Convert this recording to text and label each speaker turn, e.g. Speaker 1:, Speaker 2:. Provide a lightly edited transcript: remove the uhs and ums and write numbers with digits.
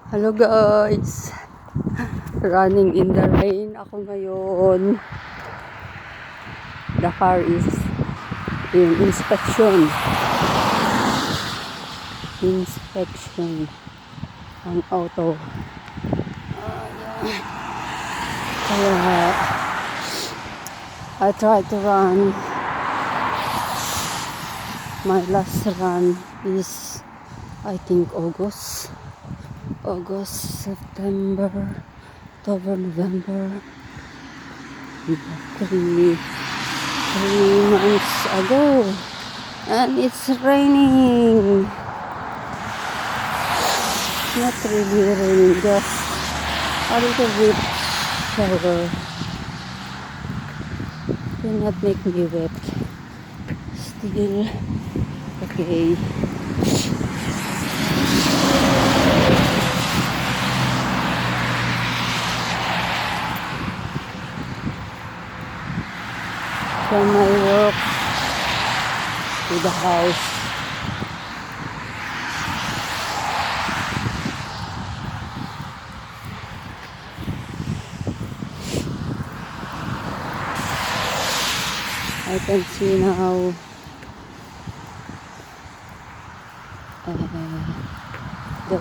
Speaker 1: Hello guys, running in the rain ako ngayon. The car is in inspection ang auto. Kaya I try to run. My last run is I think August, September, October, November. Three months ago, and it's raining. Not really raining, just a little bit shower. Do not make me wet. Still okay. From my work to the house. I can see now